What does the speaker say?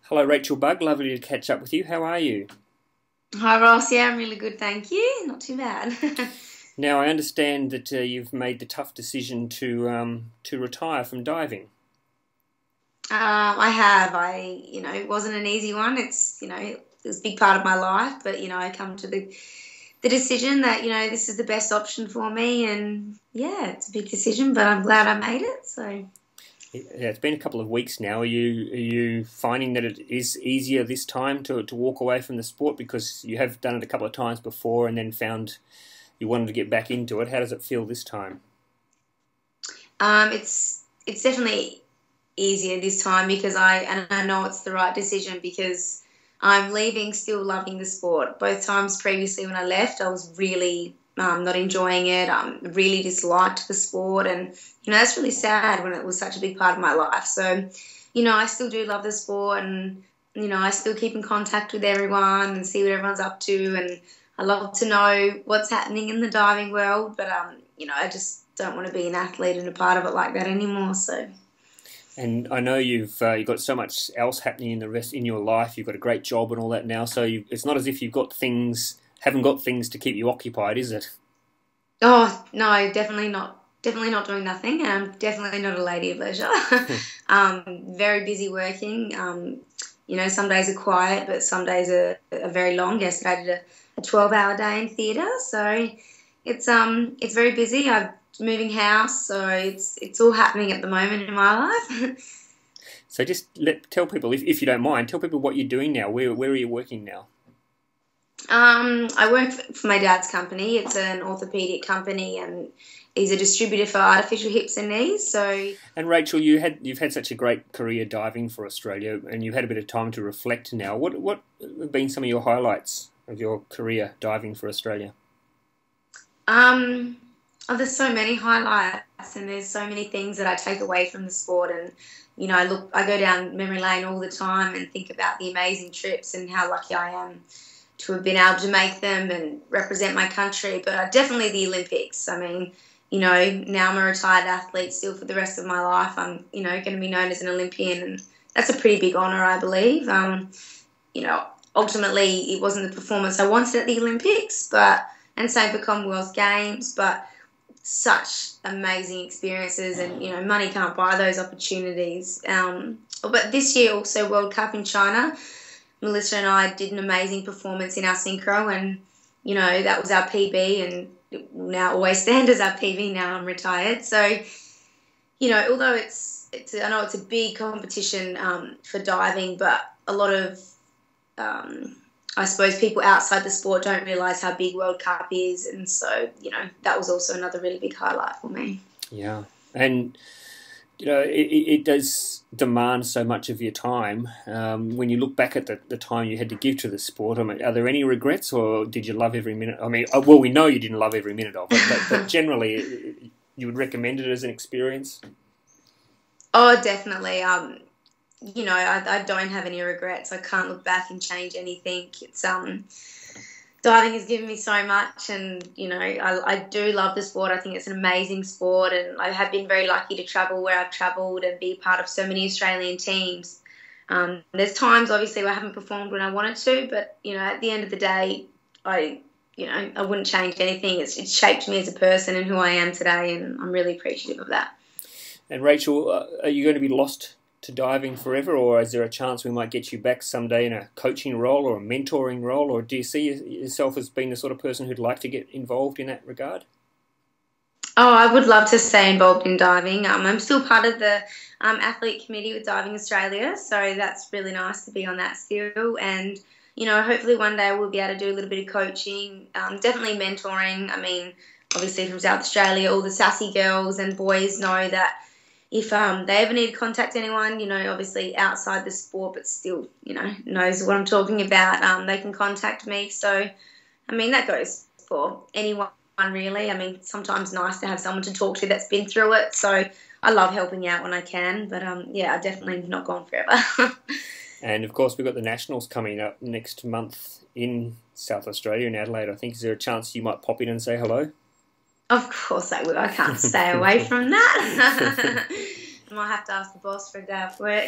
Hello, Rachel Bugg. Lovely to catch up with you. How are you? Hi Ross, yeah, I'm really good, thank you. Not too bad. Now, I understand that you've made the tough decision to retire from diving. I have. It wasn't an easy one. It was a big part of my life, but I come to the decision that this is the best option for me, and yeah, it's a big decision, but I'm glad I made it. So. Yeah, it's been a couple of weeks now. Are you finding that it is easier this time to walk away from the sport because you have done it a couple of times before and then found you wanted to get back into it? How does it feel this time? It's definitely easier this time because I know it's the right decision because I'm leaving still loving the sport. Both times previously when I left, I was really not enjoying it. Really disliked the sport, and that's really sad when it was such a big part of my life. So, I still do love the sport, and I still keep in contact with everyone and see what everyone's up to, and I love to know what's happening in the diving world. But I just don't want to be an athlete and a part of it like that anymore. So. And I know you've got so much else happening in your life. You've got a great job and all that now. So it's not as if haven't got things to keep you occupied, is it? Oh no, definitely not. Definitely not doing nothing. I'm definitely not a lady of leisure. Very busy working. Some days are quiet, but some days are very long. Yesterday I did a 12-hour day in theatre, so it's very busy. I'm moving house, so it's all happening at the moment in my life. So just tell people, if you don't mind, tell people what you're doing now. Where are you working now? I work for my dad's company. It's an orthopedic company, and he's a distributor for artificial hips and knees. So, and Rachel, you've had such a great career diving for Australia, and you've had a bit of time to reflect now. What have been some of your highlights of your career diving for Australia? there's so many highlights, and there's so many things that I take away from the sport. And I go down memory lane all the time and think about the amazing trips and how lucky I am to have been able to make them and represent my country. But definitely the Olympics. I mean, now I'm a retired athlete still for the rest of my life. I'm, going to be known as an Olympian, and that's a pretty big honour, I believe. Ultimately, it wasn't the performance I wanted at the Olympics, and same for Commonwealth Games, but such amazing experiences, and money can't buy those opportunities. But this year also World Cup in China. Melissa and I did an amazing performance in our synchro, and that was our PB, and it will now always stand as our PB. Now I'm retired, so although I know it's a big competition for diving, but a lot of I suppose people outside the sport don't realise how big World Cup is, and so that was also another really big highlight for me. Yeah, and it does demand so much of your time. When you look back at the time you had to give to the sport, I mean, are there any regrets, or did you love every minute? I mean, well, we know you didn't love every minute of it, but generally, you would recommend it as an experience? Oh, definitely. I don't have any regrets. I can't look back and change anything. It's diving has given me so much, and I do love the sport. I think it's an amazing sport, and I have been very lucky to travel where I've travelled and be part of so many Australian teams. There's times obviously where I haven't performed when I wanted to, but at the end of the day, I wouldn't change anything. It's shaped me as a person and who I am today, and I'm really appreciative of that. And Rachel, are you going to be lost to diving forever, or is there a chance we might get you back someday in a coaching role or a mentoring role, or do you see yourself as being the sort of person who'd like to get involved in that regard? Oh, I would love to stay involved in diving. I'm still part of the athlete committee with Diving Australia, so that's really nice to be on that still. And hopefully one day we'll be able to do a little bit of coaching, definitely mentoring. I mean, obviously from South Australia, all the sassy girls and boys know that if they ever need to contact anyone, obviously outside the sport, but still, knows what I'm talking about, they can contact me. So, I mean, that goes for anyone really. I mean, sometimes nice to have someone to talk to that's been through it. So I love helping out when I can, but yeah, I definitely not gone forever. And of course, we've got the Nationals coming up next month in South Australia, in Adelaide, I think. Is there a chance you might pop in and say hello? Of course I will. I can't stay away from that. I might have to ask the boss for a day off work.